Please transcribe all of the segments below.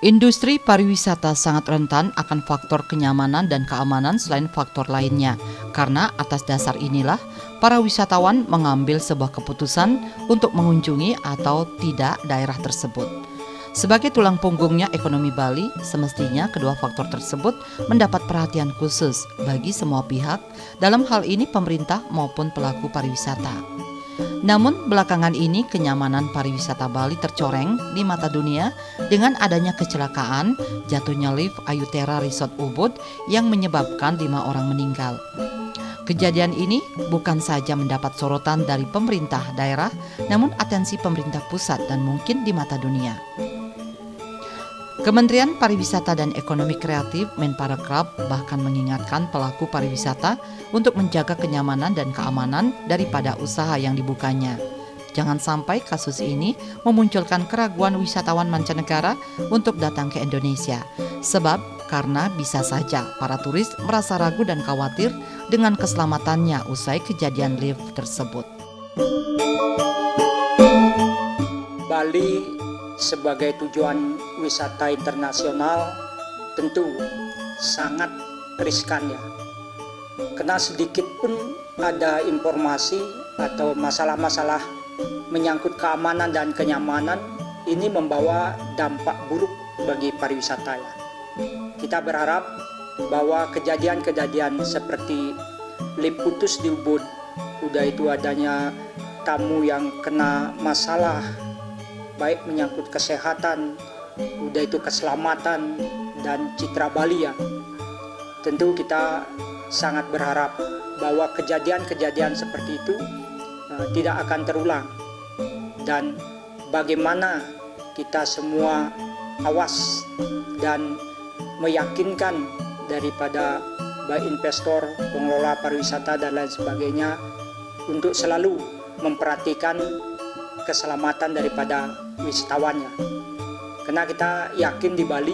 Industri pariwisata sangat rentan akan faktor kenyamanan dan keamanan selain faktor lainnya. Karena atas dasar inilah, para wisatawan mengambil sebuah keputusan untuk mengunjungi atau tidak daerah tersebut. Sebagai tulang punggungnya ekonomi Bali, semestinya kedua faktor tersebut mendapat perhatian khusus bagi semua pihak, dalam hal ini pemerintah maupun pelaku pariwisata. Namun belakangan ini kenyamanan pariwisata Bali tercoreng di mata dunia dengan adanya kecelakaan jatuhnya lift Ayutera Resort Ubud yang menyebabkan 5 orang meninggal. Kejadian ini bukan saja mendapat sorotan dari pemerintah daerah, namun atensi pemerintah pusat dan mungkin di mata dunia. Kementerian Pariwisata dan Ekonomi Kreatif Menparekraf bahkan mengingatkan pelaku pariwisata untuk menjaga kenyamanan dan keamanan daripada usaha yang dibukanya. Jangan sampai kasus ini memunculkan keraguan wisatawan mancanegara untuk datang ke Indonesia. Sebab karena bisa saja para turis merasa ragu dan khawatir dengan keselamatannya usai kejadian lift tersebut. Bali sebagai tujuan wisata internasional tentu sangat riskan ya. Karena sedikit pun ada informasi atau masalah-masalah menyangkut keamanan dan kenyamanan, ini membawa dampak buruk bagi pariwisata ya. Kita berharap bahwa kejadian-kejadian seperti lift putus di Ubud, udah itu adanya tamu yang kena masalah baik menyangkut kesehatan, udah itu keselamatan dan citra Bali ya. Tentu kita sangat berharap bahwa kejadian-kejadian seperti itu tidak akan terulang. Dan bagaimana kita semua awas dan meyakinkan daripada baik investor, pengelola pariwisata dan lain sebagainya untuk selalu memperhatikan keselamatan daripada wisatawannya. Karena kita yakin di Bali,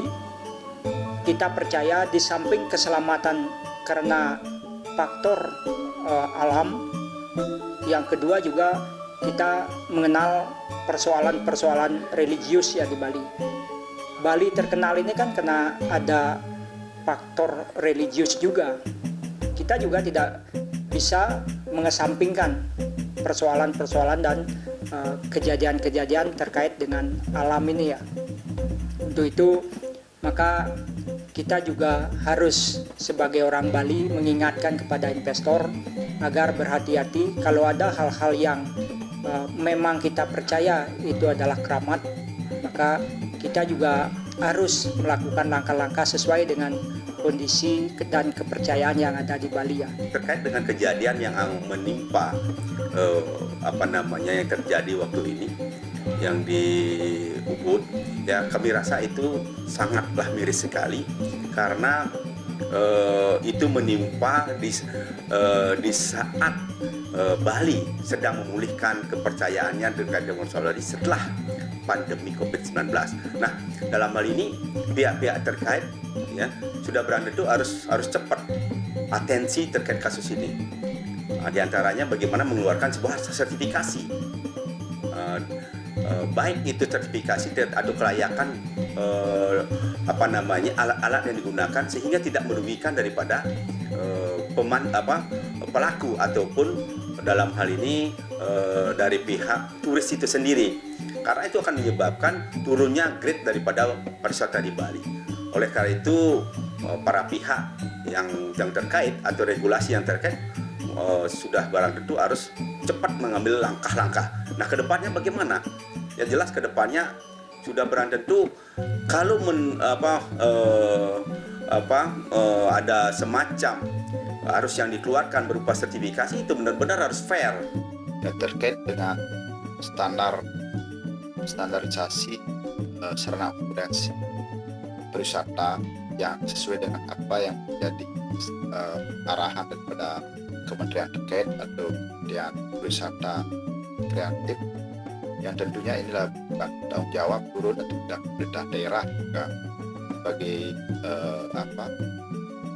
kita percaya di samping keselamatan karena faktor alam, yang kedua juga kita mengenal persoalan-persoalan religius ya di Bali. Bali terkenal ini kan karena ada faktor religius juga. Kita juga tidak bisa mengesampingkan persoalan-persoalan dan kejadian-kejadian terkait dengan alam ini ya. Untuk itu maka kita juga harus sebagai orang Bali mengingatkan kepada investor agar berhati-hati kalau ada hal-hal yang memang kita percaya itu adalah keramat, maka kita juga harus melakukan langkah-langkah sesuai dengan kondisi dan kepercayaan yang ada di Bali ya. Terkait dengan kejadian yang menimpa yang terjadi waktu ini yang di Ubud ya, kami rasa itu sangatlah miris sekali karena itu menimpa di saat Bali sedang memulihkan kepercayaannya dengan Solari setelah pandemi COVID-19. Nah, dalam hal ini pihak-pihak terkait ya sudah beranda itu harus cepat atensi terkait kasus ini. Di antaranya bagaimana mengeluarkan sebuah sertifikasi, baik itu sertifikasi atau kelayakan alat-alat yang digunakan sehingga tidak merugikan daripada pelaku ataupun dalam hal ini dari pihak turis itu sendiri, karena itu akan menyebabkan turunnya grade daripada pariwisata di Bali. Oleh karena itu para pihak yang terkait atau regulasi yang terkait sudah barang tentu harus cepat mengambil langkah-langkah. Nah, kedepannya bagaimana? Ya jelas kedepannya sudah barang tentu kalau ada semacam harus yang dikeluarkan berupa sertifikasi itu benar-benar harus fair. Dan terkait dengan standarisasi sarana akomodasi pariwisata yang sesuai dengan apa yang menjadi arahan daripada kementerian terkait atau kementerian pariwisata kreatif, yang tentunya inilah bukan tanggung jawab turun atau pemerintah daerah juga sebagai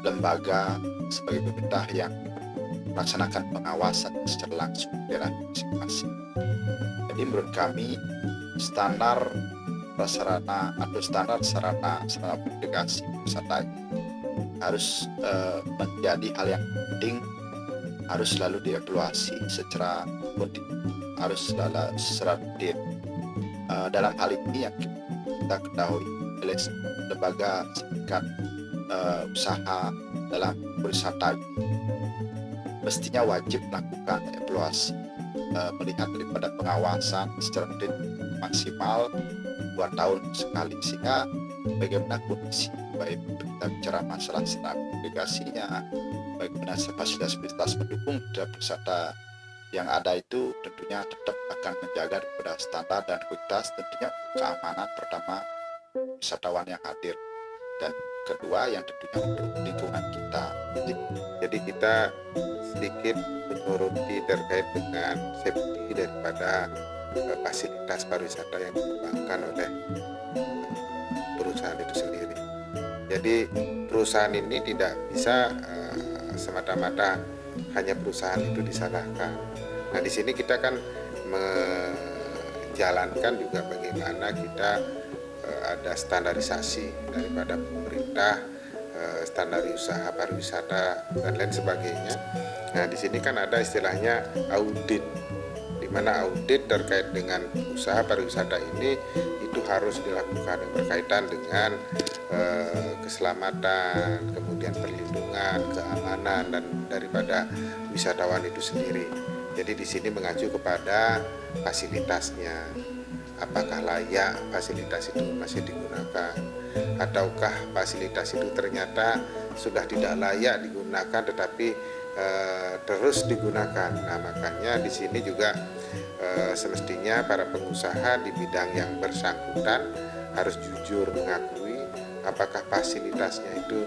lembaga sebagai pemerintah yang melaksanakan pengawasan secara langsung di daerah masing-masing. Jadi menurut kami standar prasarana atau standar sarana navigasi wisata harus menjadi hal yang penting, harus selalu dievaluasi secara harus selalu secara rutin. Dalam hal ini yang kita ketahui oleh lembaga serikat usaha dalam wisata mestinya wajib melakukan evaluasi, melihat daripada pengawasan secara rutin maksimal 2 tahun sekali, sehingga bagaimana kondisi, baik kita bicara masalah navigasinya, bagaimana fasilitas-fasilitas pendukung dan wisata yang ada itu tentunya tetap akan menjaga daripada standar dan kualitas, tentunya keamanan pertama wisatawan yang hadir, dan kedua yang tentunya untuk lingkungan kita. Jadi kita sedikit menyoroti terkait dengan safety daripada fasilitas pariwisata yang dikembangkan oleh perusahaan itu sendiri. Jadi perusahaan ini tidak bisa semata-mata hanya perusahaan itu disalahkan. Nah, di sini kita kan menjalankan juga bagaimana kita ada standarisasi daripada pemerintah, standar usaha pariwisata dan lain sebagainya. Nah, di sini kan ada istilahnya audit, di mana audit terkait dengan usaha pariwisata ini itu harus dilakukan yang berkaitan dengan keselamatan, kemudian perlindungan, keamanan dan daripada wisatawan itu sendiri. Jadi di sini mengacu kepada fasilitasnya, apakah layak fasilitas itu masih digunakan, ataukah fasilitas itu ternyata sudah tidak layak digunakan tetapi terus digunakan. Nah, makanya di sini juga semestinya para pengusaha di bidang yang bersangkutan harus jujur mengakui apakah fasilitasnya itu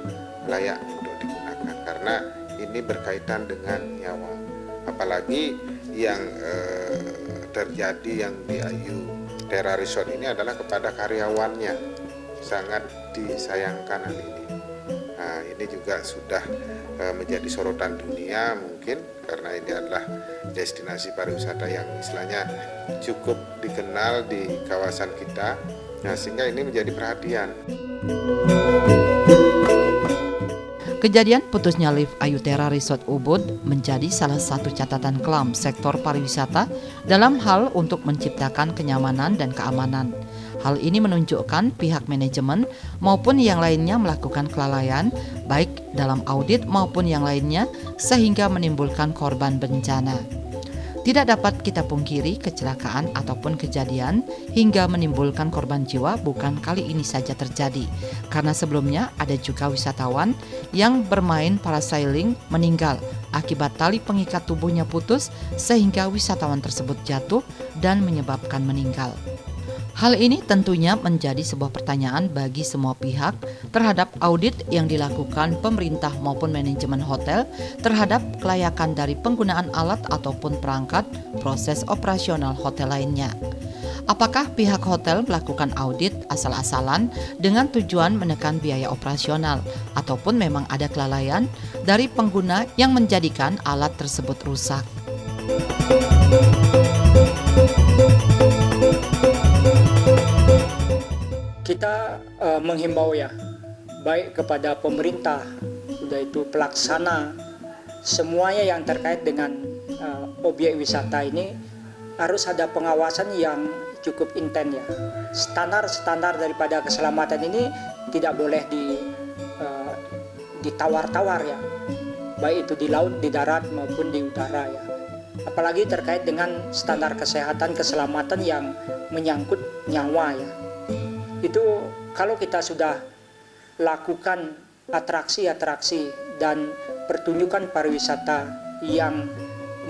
layak untuk digunakan, karena ini berkaitan dengan nyawa. Apalagi yang terjadi yang di Ayu Terra Resort ini adalah kepada karyawannya, sangat disayangkan hal ini. Nah, ini juga sudah menjadi sorotan dunia mungkin karena ini adalah destinasi pariwisata yang istilahnya cukup dikenal di kawasan kita. Nah, sehingga ini menjadi perhatian. Kejadian putusnya lift Ayu Terra Resort Ubud menjadi salah satu catatan kelam sektor pariwisata dalam hal untuk menciptakan kenyamanan dan keamanan. Hal ini menunjukkan pihak manajemen maupun yang lainnya melakukan kelalaian baik dalam audit maupun yang lainnya sehingga menimbulkan korban bencana. Tidak dapat kita pungkiri kecelakaan ataupun kejadian hingga menimbulkan korban jiwa bukan kali ini saja terjadi, karena sebelumnya ada juga wisatawan yang bermain parasailing meninggal akibat tali pengikat tubuhnya putus sehingga wisatawan tersebut jatuh dan menyebabkan meninggal. Hal ini tentunya menjadi sebuah pertanyaan bagi semua pihak terhadap audit yang dilakukan pemerintah maupun manajemen hotel terhadap kelayakan dari penggunaan alat ataupun perangkat proses operasional hotel lainnya. Apakah pihak hotel melakukan audit asal-asalan dengan tujuan menekan biaya operasional ataupun memang ada kelalaian dari pengguna yang menjadikan alat tersebut rusak? Kita menghimbau ya, baik kepada pemerintah, sudah itu pelaksana, semuanya yang terkait dengan objek wisata ini harus ada pengawasan yang cukup intens ya. Standar-standar daripada keselamatan ini tidak boleh ditawar-tawar ya, baik itu di laut, di darat maupun di udara ya. Apalagi terkait dengan standar kesehatan keselamatan yang menyangkut nyawa ya. Itu kalau kita sudah lakukan atraksi-atraksi dan pertunjukan pariwisata yang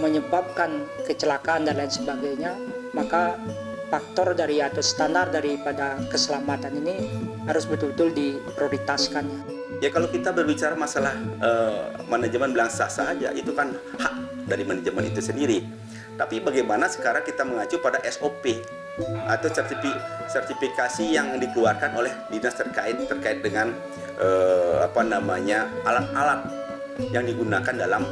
menyebabkan kecelakaan dan lain sebagainya, maka faktor dari atau standar daripada keselamatan ini harus betul-betul diprioritaskan. Ya, kalau kita berbicara masalah manajemen bilang sah-sah aja, itu kan hak dari manajemen itu sendiri. Tapi bagaimana sekarang kita mengacu pada SOP atau sertifikasi yang dikeluarkan oleh dinas terkait dengan alat-alat yang digunakan dalam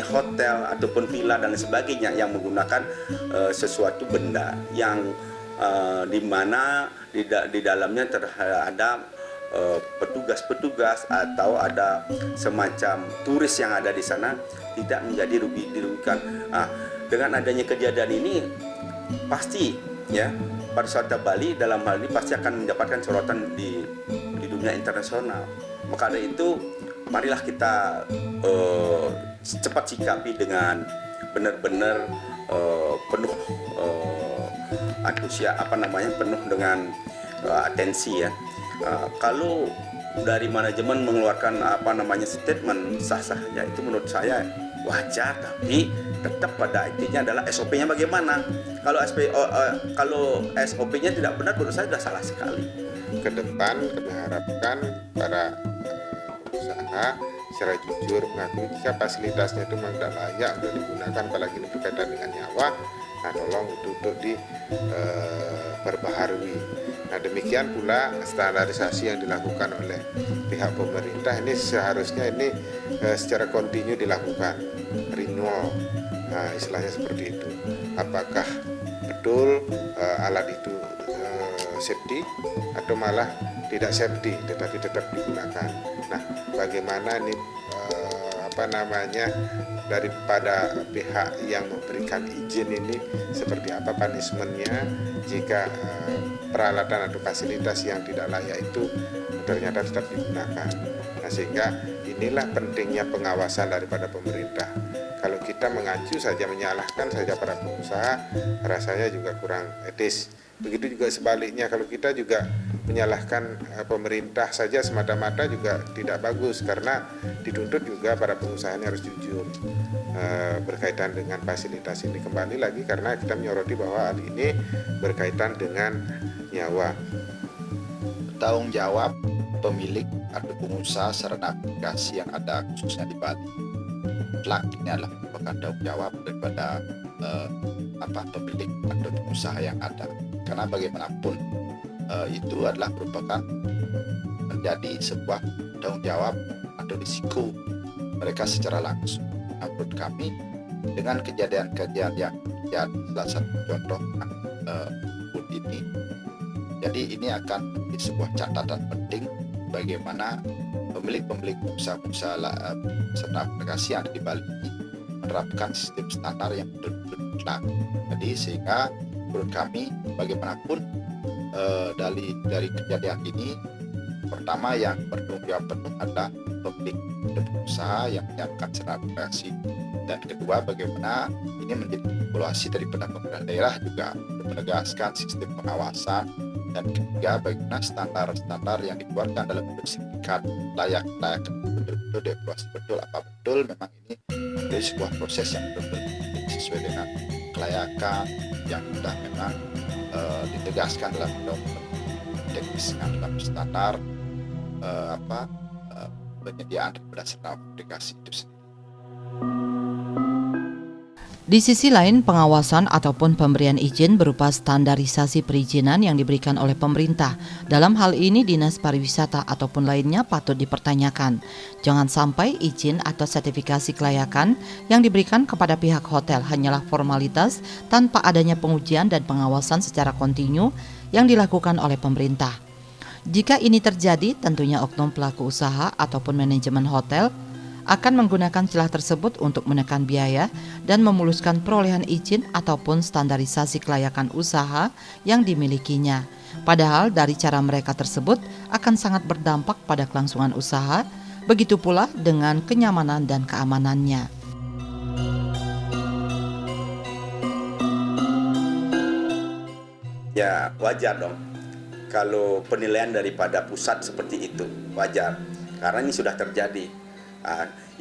hotel ataupun villa dan lain sebagainya yang menggunakan sesuatu benda yang di mana di dalamnya ada petugas-petugas atau ada semacam turis yang ada di sana tidak menjadi dirugikan. Nah, dengan adanya kejadian ini pasti ya pariwisata Bali dalam hal ini pasti akan mendapatkan sorotan di dunia internasional. Maka dari itu marilah kita cepat sikapi dengan benar-benar penuh penuh dengan atensi ya. Kalau dari manajemen mengeluarkan statement sah-sah ya, itu menurut saya wajar, tapi tetap pada intinya adalah SOP-nya bagaimana. Kalau SOP-nya tidak benar, menurut saya sudah salah sekali. Ke depan kami harapkan para pengusaha secara jujur mengakui jika fasilitasnya itu memang tidak layak untuk digunakan, apalagi ini berkaitan dengan nyawa. Nah, tolong itu untuk diperbaharui. Nah, demikian pula standarisasi yang dilakukan oleh pihak pemerintah ini seharusnya ini secara kontinu dilakukan, renewal, istilahnya seperti itu. Apakah betul alat itu safety atau malah tidak safety tetapi tetap digunakan. Nah, bagaimana ini daripada pihak yang memberikan izin ini seperti apa punishment-nya jika peralatan atau fasilitas yang tidak layak itu ternyata tetap digunakan. Nah, sehingga inilah pentingnya pengawasan daripada pemerintah. Kalau kita mengacu saja, menyalahkan saja para pengusaha, rasanya juga kurang etis. Begitu juga sebaliknya, kalau kita juga menyalahkan pemerintah saja semata-mata juga tidak bagus, karena dituntut juga para pengusaha ini harus jujur berkaitan dengan fasilitas ini. Kembali lagi karena kita menyoroti bahwa hal ini berkaitan dengan nyawa. Tanggung jawab pemilik atau pengusaha sarana navigasi yang ada khususnya di Bali kelak ini adalah merupakan tanggung jawab daripada pemilik atau pengusaha yang ada, karena bagaimanapun itu adalah merupakan menjadi sebuah tanggung jawab atau risiko mereka secara langsung. Nah, menurut kami dengan kejadian-kejadian yang terjadi, salah satu contoh ini, jadi ini akan menjadi sebuah catatan penting bagaimana pemilik-pemilik usaha-usaha navigasi yang ada di Bali ini menerapkan sistem standar yang betul-betul mutlak. Jadi sehingga menurut kami bagaimanapun dari kejadian ini, pertama yang bertanggung jawab penuh adalah pemilik usaha yang menyiapkan sarana navigasi, dan kedua bagaimana ini menjadi evaluasi daripada pemerintah daerah juga untuk menegaskan sistem pengawasan, dan ketiga bagaimana standar-standar yang dikeluarkan dalam bentuk sertifikat layak betul-betul dievaluasi betul apa betul memang ini menjadi sebuah proses yang betul-betul sesuai dengan kelayakan yang sudah memang ditegaskan dalam undang-undang teknis dalam standar penyediaan daripada sarana navigasi itu sendiri. Di sisi lain, pengawasan ataupun pemberian izin berupa standarisasi perizinan yang diberikan oleh pemerintah. Dalam hal ini, Dinas Pariwisata ataupun lainnya patut dipertanyakan. Jangan sampai izin atau sertifikasi kelayakan yang diberikan kepada pihak hotel hanyalah formalitas tanpa adanya pengujian dan pengawasan secara kontinu yang dilakukan oleh pemerintah. Jika ini terjadi, tentunya oknum pelaku usaha ataupun manajemen hotel akan menggunakan celah tersebut untuk menekan biaya dan memuluskan perolehan izin ataupun standarisasi kelayakan usaha yang dimilikinya. Padahal dari cara mereka tersebut akan sangat berdampak pada kelangsungan usaha, begitu pula dengan kenyamanan dan keamanannya. Ya wajar dong kalau penilaian daripada pusat seperti itu, wajar karena ini sudah terjadi.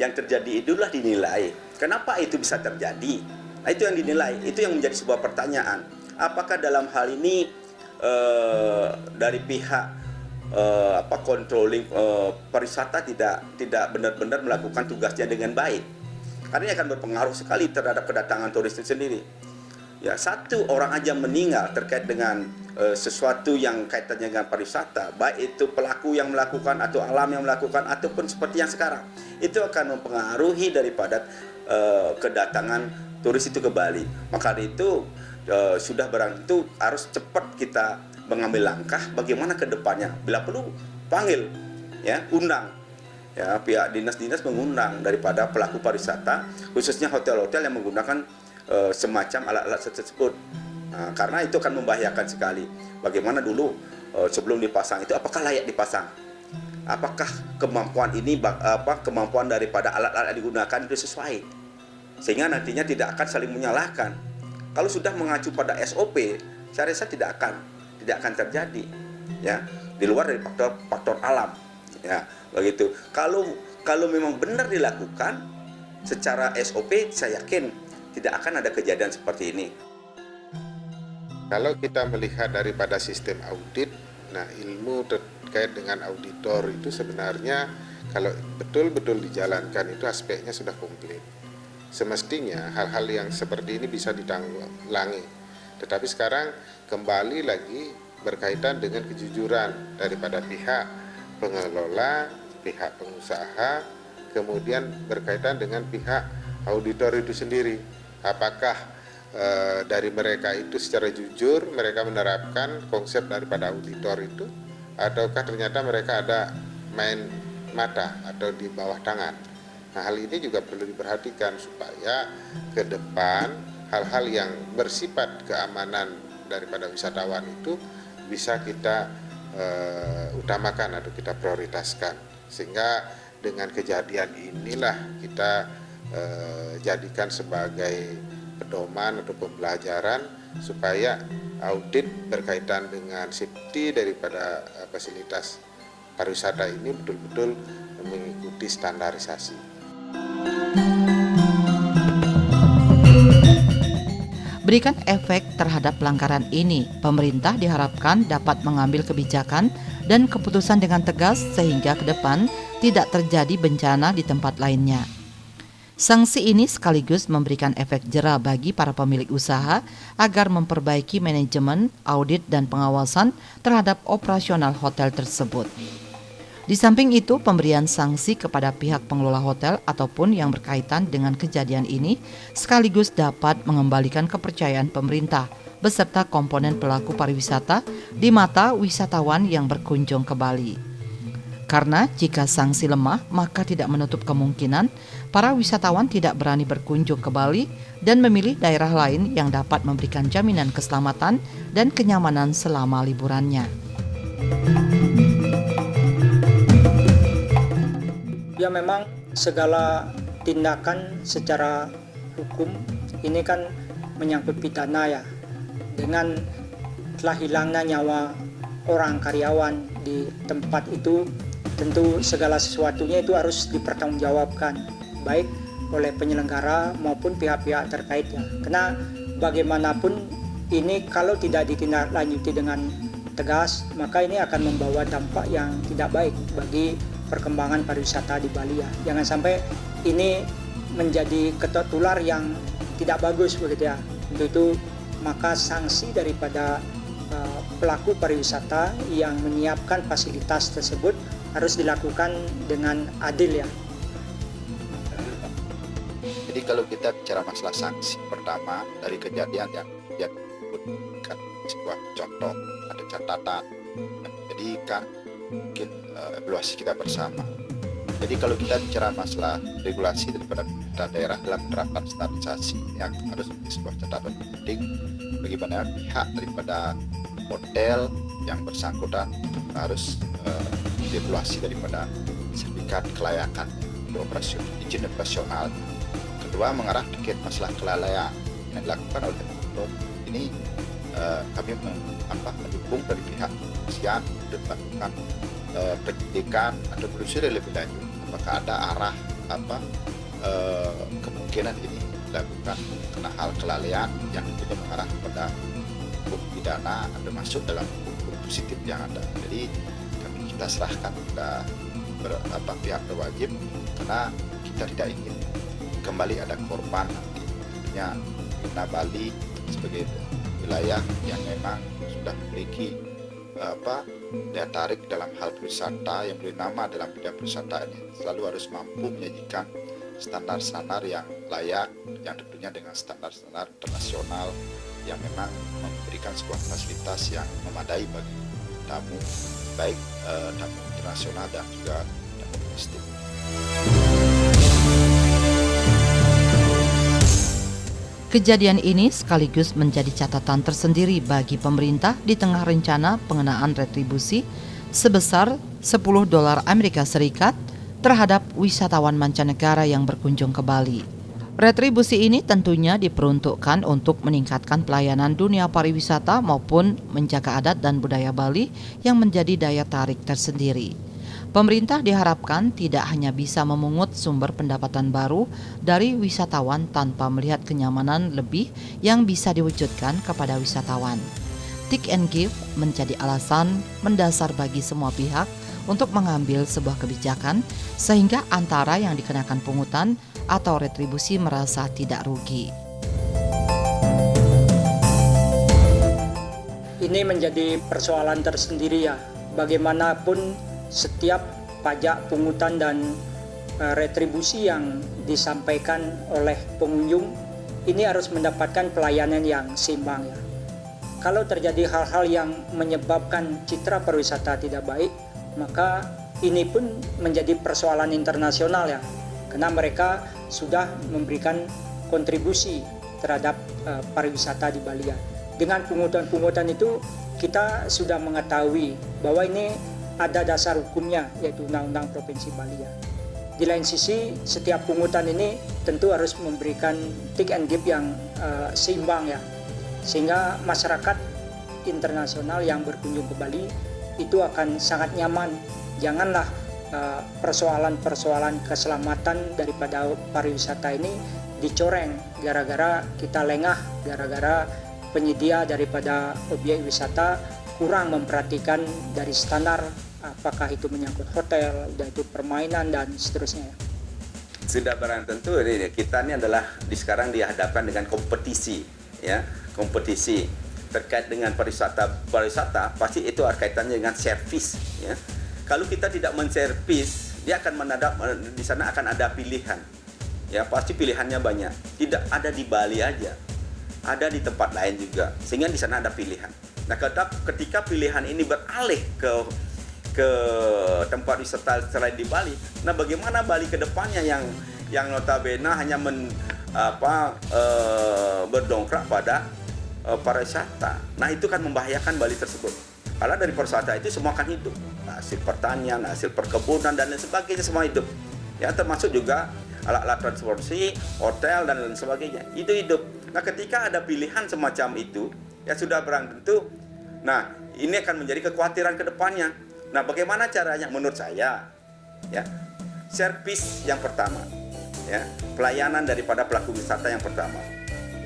Yang terjadi itulah dinilai. Kenapa itu bisa terjadi? Nah, itu yang dinilai, itu yang menjadi sebuah pertanyaan. Apakah dalam hal ini dari pihak controlling pariwisata tidak benar-benar melakukan tugasnya dengan baik? Karena ini akan berpengaruh sekali terhadap kedatangan turis itu sendiri. Ya, satu orang aja meninggal terkait dengan sesuatu yang kaitannya dengan pariwisata, baik itu pelaku yang melakukan atau alam yang melakukan ataupun seperti yang sekarang. itu akan mempengaruhi daripada kedatangan turis itu ke Bali. Maka dari itu sudah barang itu harus cepat kita mengambil langkah bagaimana ke depannya. Bila perlu panggil, ya, undang, ya, pihak dinas-dinas mengundang daripada pelaku pariwisata, khususnya hotel-hotel yang menggunakan semacam alat-alat tersebut. Nah, karena itu akan membahayakan sekali. Bagaimana dulu sebelum dipasang itu, apakah layak dipasang? Apakah kemampuan ini kemampuan daripada alat-alat yang digunakan itu sesuai? Sehingga nantinya tidak akan saling menyalahkan. Kalau sudah mengacu pada SOP, saya rasa tidak akan terjadi, ya, di luar dari faktor alam, ya, begitu. Kalau memang benar dilakukan secara SOP, saya yakin tidak akan ada kejadian seperti ini. Kalau kita melihat daripada sistem audit, nah ilmu terkait dengan auditor itu sebenarnya kalau betul-betul dijalankan itu aspeknya sudah komplit. Semestinya hal-hal yang seperti ini bisa ditanggulangi. Tetapi sekarang kembali lagi berkaitan dengan kejujuran daripada pihak pengelola, pihak pengusaha, kemudian berkaitan dengan pihak auditor itu sendiri. Apakah dari mereka itu secara jujur mereka menerapkan konsep daripada auditor itu, ataukah ternyata mereka ada main mata atau di bawah tangan. Nah, hal ini juga perlu diperhatikan supaya ke depan hal-hal yang bersifat keamanan daripada wisatawan itu bisa kita utamakan atau kita prioritaskan, sehingga dengan kejadian inilah kita jadikan sebagai pedoman atau pembelajaran supaya audit berkaitan dengan safety daripada fasilitas pariwisata ini betul-betul mengikuti standarisasi. Berikan efek terhadap pelanggaran ini, pemerintah diharapkan dapat mengambil kebijakan dan keputusan dengan tegas sehingga ke depan tidak terjadi bencana di tempat lainnya. Sanksi ini sekaligus memberikan efek jera bagi para pemilik usaha agar memperbaiki manajemen, audit, dan pengawasan terhadap operasional hotel tersebut. Di samping itu, pemberian sanksi kepada pihak pengelola hotel ataupun yang berkaitan dengan kejadian ini sekaligus dapat mengembalikan kepercayaan pemerintah beserta komponen pelaku pariwisata di mata wisatawan yang berkunjung ke Bali. Karena jika sanksi lemah, maka tidak menutup kemungkinan para wisatawan tidak berani berkunjung ke Bali dan memilih daerah lain yang dapat memberikan jaminan keselamatan dan kenyamanan selama liburannya. Ya, memang segala tindakan secara hukum ini kan menyangkut pidana, ya. Dengan telah hilangnya nyawa orang karyawan di tempat itu, tentu segala sesuatunya itu harus dipertanggungjawabkan baik oleh penyelenggara maupun pihak-pihak terkait, ya. Karena bagaimanapun ini kalau tidak ditindaklanjuti dengan tegas, maka ini akan membawa dampak yang tidak baik bagi perkembangan pariwisata di Bali, ya. Jangan sampai ini menjadi ketok tular yang tidak bagus, begitu, ya. Untuk itu maka sanksi daripada pelaku pariwisata yang menyiapkan fasilitas tersebut harus dilakukan dengan adil, ya. Jadi kalau kita bicara masalah sanksi, pertama dari kejadian yang disebutkan sebuah contoh, ada catatan. Jadi kan mungkin evaluasi kita bersama. Jadi kalau kita bicara masalah regulasi daripada pemerintah daerah dalam menerapkan standarisasi yang harus menjadi sebuah catatan penting bagaimana pihak daripada hotel yang bersangkutan harus dievaluasi daripada sertifikat kelayakan beroperasi izin operasional. Kedua, mengarah terkait masalah kelalaian yang dilakukan oleh oknum ini kami mendukung dari pihak kepolisian untuk melakukan penyidikan atau penelusuran lebih lanjut apakah ada arah kemungkinan ini dilakukan karena hal kelalaian yang tidak mengarah kepada hukum pidana atau masuk dalam hukum positif yang ada. Jadi kita serahkan kepada pihak berwajib karena kita tidak ingin kembali ada korban nantinya karena Bali sebagai wilayah yang memang sudah memiliki daya tarik dalam hal berwisata yang beri nama dalam bidang berwisata ini selalu harus mampu menyajikan standar-standar yang layak, yang tentunya dengan standar-standar internasional yang memang memberikan sebuah fasilitas yang memadai bagi tamu, baik tamu internasional dan juga tamu domestik. Kejadian ini sekaligus menjadi catatan tersendiri bagi pemerintah di tengah rencana pengenaan retribusi sebesar $10 Amerika Serikat terhadap wisatawan mancanegara yang berkunjung ke Bali. Retribusi ini tentunya diperuntukkan untuk meningkatkan pelayanan dunia pariwisata maupun menjaga adat dan budaya Bali yang menjadi daya tarik tersendiri. Pemerintah diharapkan tidak hanya bisa memungut sumber pendapatan baru dari wisatawan tanpa melihat kenyamanan lebih yang bisa diwujudkan kepada wisatawan. Take and give menjadi alasan mendasar bagi semua pihak untuk mengambil sebuah kebijakan sehingga antara yang dikenakan pungutan atau retribusi merasa tidak rugi. Ini menjadi persoalan tersendiri ya. Bagaimanapun setiap pajak, pungutan, dan retribusi yang disampaikan oleh pengunjung ini harus mendapatkan pelayanan yang seimbang ya. Kalau terjadi hal-hal yang menyebabkan citra pariwisata tidak baik, maka ini pun menjadi persoalan internasional ya, karena mereka sudah memberikan kontribusi terhadap pariwisata di Bali ya. Dengan pungutan-pungutan itu kita sudah mengetahui bahwa ini ada dasar hukumnya, yaitu Undang-Undang Provinsi Bali ya. Di lain sisi, setiap pungutan ini tentu harus memberikan take and give yang seimbang ya, sehingga masyarakat internasional yang berkunjung ke Bali itu akan sangat nyaman. Janganlah persoalan-persoalan keselamatan daripada pariwisata ini dicoreng gara-gara kita lengah, gara-gara penyedia daripada objek wisata kurang memperhatikan dari standar, apakah itu menyangkut hotel, itu permainan dan seterusnya. Sudah barang tentu kita ini adalah sekarang dihadapkan dengan kompetisi ya, kompetisi terkait dengan pariwisata pasti itu kaitannya dengan servis ya. Kalau kita tidak menservis, dia akan menadap di sana akan ada pilihan. Ya, pasti pilihannya banyak. Tidak ada di Bali aja. Ada di tempat lain juga. Sehingga di sana ada pilihan. Nah, ketika pilihan ini beralih ke tempat wisata selain di Bali, nah bagaimana Bali ke depannya yang notabene hanya berdongkrak pada pariwisata. Nah, itu kan membahayakan Bali tersebut. Karena dari pariwisata itu semua akan hidup. Hasil pertanian, hasil perkebunan dan lain sebagainya semua hidup. Ya, termasuk juga alat-alat transportasi, hotel dan lain sebagainya. Itu hidup. Nah, ketika ada pilihan semacam itu, ya sudah barang tentu. Nah, ini akan menjadi kekhawatiran ke depannya. Nah, bagaimana caranya? Menurut saya, ya, servis yang pertama, ya, pelayanan daripada pelaku wisata yang pertama,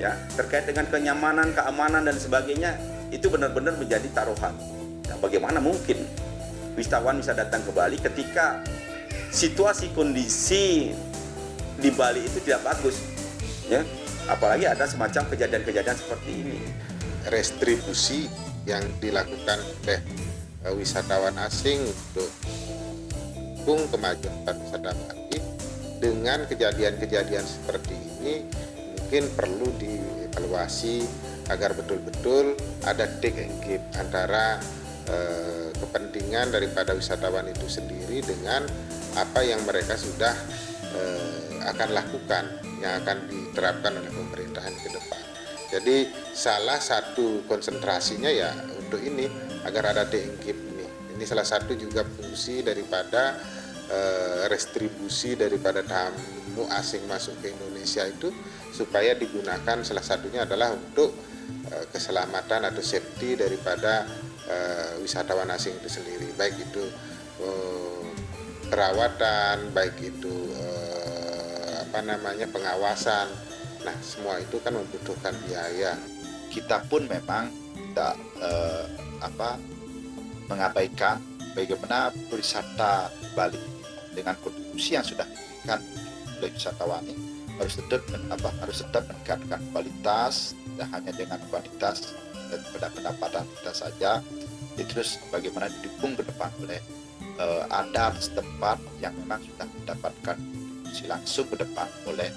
ya, terkait dengan kenyamanan, keamanan dan sebagainya, itu benar-benar menjadi taruhan. Nah, bagaimana mungkin wisatawan bisa datang ke Bali ketika situasi kondisi di Bali itu tidak bagus, ya, apalagi ada semacam kejadian-kejadian seperti ini. Restribusi yang dilakukan oleh wisatawan asing untuk mendukung kemajuan pariwisata Bali dengan kejadian-kejadian seperti ini mungkin perlu dievaluasi agar betul-betul ada take and give antara kepentingan daripada wisatawan itu sendiri dengan apa yang mereka sudah akan lakukan, yang akan diterapkan oleh pemerintahan ke depan. Jadi salah satu konsentrasinya ya untuk ini agar ada take and give ini. Ini salah satu juga fungsi daripada restribusi daripada tamu asing masuk ke Indonesia itu supaya digunakan, salah satunya adalah untuk keselamatan atau safety daripada wisatawan asing itu sendiri, baik itu perawatan, baik itu pengawasan. Nah, semua itu kan membutuhkan biaya. Kita pun memang tidak mengabaikan bagaimana wisata Bali dengan kontribusi yang sudah diberikan oleh wisatawan ini harus tetap meningkatkan kualitas, tidak hanya dengan kualitas daripada pendapatan kita saja, itu terus bagaimana didukung ke depan oleh adat setempat yang memang sudah mendapatkan kontribusi langsung ke depan oleh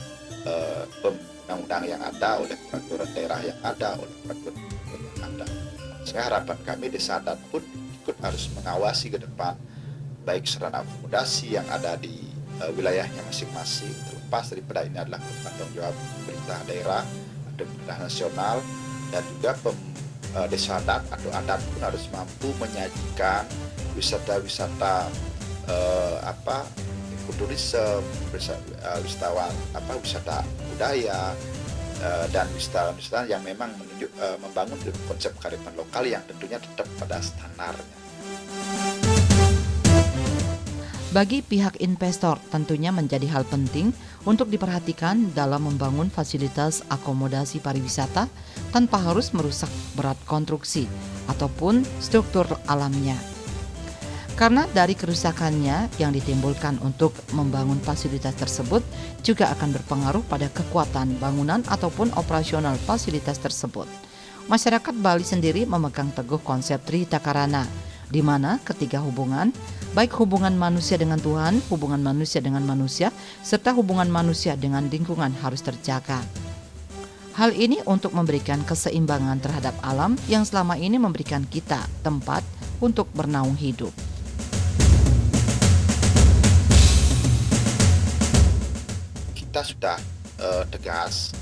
undang-undang yang ada, oleh peraturan daerah yang ada, oleh peraturan yang ada. Sehingga harapan kami desa adat pun ikut harus mengawasi ke depan baik sarana akomodasi yang ada di wilayahnya masing-masing, terlepas daripada ini adalah tanggung jawab pemerintah daerah atau pemerintah nasional, dan juga desa adat atau adat pun harus mampu menyajikan wisata-wisata ekoturisme, wisata budaya, dan wisata yang memang membangun konsep kearifan lokal yang tentunya tetap pada standarnya. Bagi pihak investor, tentunya menjadi hal penting untuk diperhatikan dalam membangun fasilitas akomodasi pariwisata tanpa harus merusak berat konstruksi ataupun struktur alamnya. Karena dari kerusakannya yang ditimbulkan untuk membangun fasilitas tersebut juga akan berpengaruh pada kekuatan bangunan ataupun operasional fasilitas tersebut. Masyarakat Bali sendiri memegang teguh konsep Trihita Karana, di mana ketiga hubungan, baik hubungan manusia dengan Tuhan, hubungan manusia dengan manusia, serta hubungan manusia dengan lingkungan harus terjaga. Hal ini untuk memberikan keseimbangan terhadap alam yang selama ini memberikan kita tempat untuk bernaung hidup. Kita sudah tegas,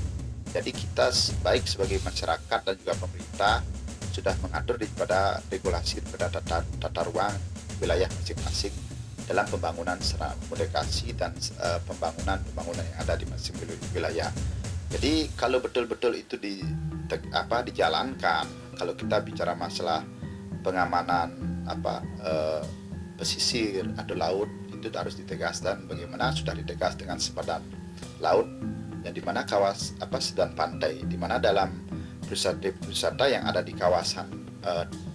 jadi kita baik sebagai masyarakat dan juga pemerintah sudah mengatur daripada regulasi daripada tata ruang wilayah masing-masing dalam pembangunan sarana akomodasi dan pembangunan yang ada di masing wilayah. Jadi kalau betul-betul itu dijalankan, kalau kita bicara masalah pengamanan pesisir atau laut, itu harus ditegaskan bagaimana sudah ditegas dengan sepadan laut yang dimana sedan pantai, dimana dalam wisata yang ada di kawasan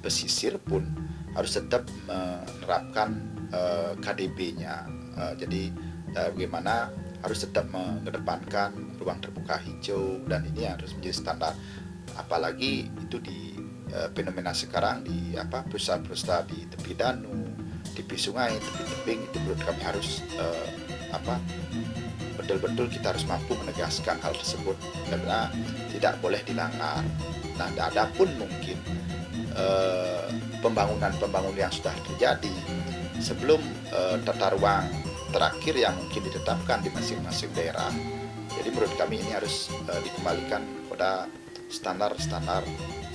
pesisir pun harus tetap menerapkan KDB-nya. Jadi bagaimana harus tetap mengedepankan ruang terbuka hijau, dan ini harus menjadi standar. Apalagi itu di fenomena sekarang di perusahaan-perusahaan di tepi danau, tepi sungai, tepi tebing, itu menurut kami harus betul-betul kita harus mampu menegaskan hal tersebut karena tidak boleh dilanggar. Nah, ada pun mungkin pembangunan yang sudah terjadi sebelum tata ruang terakhir yang mungkin ditetapkan di masing-masing daerah. Jadi menurut kami ini harus dikembalikan pada standar-standar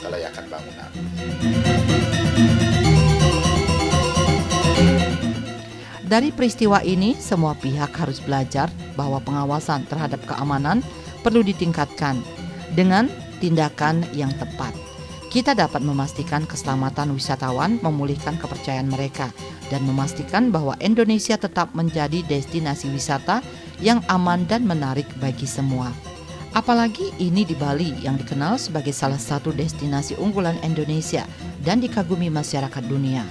kelayakan bangunan. Dari peristiwa ini, semua pihak harus belajar bahwa pengawasan terhadap keamanan perlu ditingkatkan dengan tindakan yang tepat. Kita dapat memastikan keselamatan wisatawan, memulihkan kepercayaan mereka, dan memastikan bahwa Indonesia tetap menjadi destinasi wisata yang aman dan menarik bagi semua. Apalagi ini di Bali yang dikenal sebagai salah satu destinasi unggulan Indonesia dan dikagumi masyarakat dunia.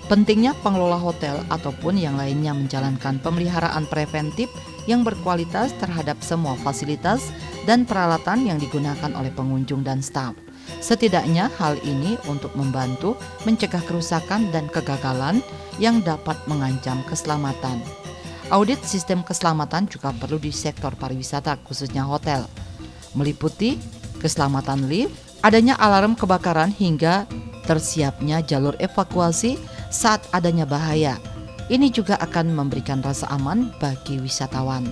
Pentingnya pengelola hotel ataupun yang lainnya menjalankan pemeliharaan preventif yang berkualitas terhadap semua fasilitas dan peralatan yang digunakan oleh pengunjung dan staf. Setidaknya hal ini untuk membantu mencegah kerusakan dan kegagalan yang dapat mengancam keselamatan. Audit sistem keselamatan juga perlu di sektor pariwisata khususnya hotel, meliputi keselamatan lift, adanya alarm kebakaran hingga tersiapnya jalur evakuasi saat adanya bahaya. Ini juga akan memberikan rasa aman bagi wisatawan.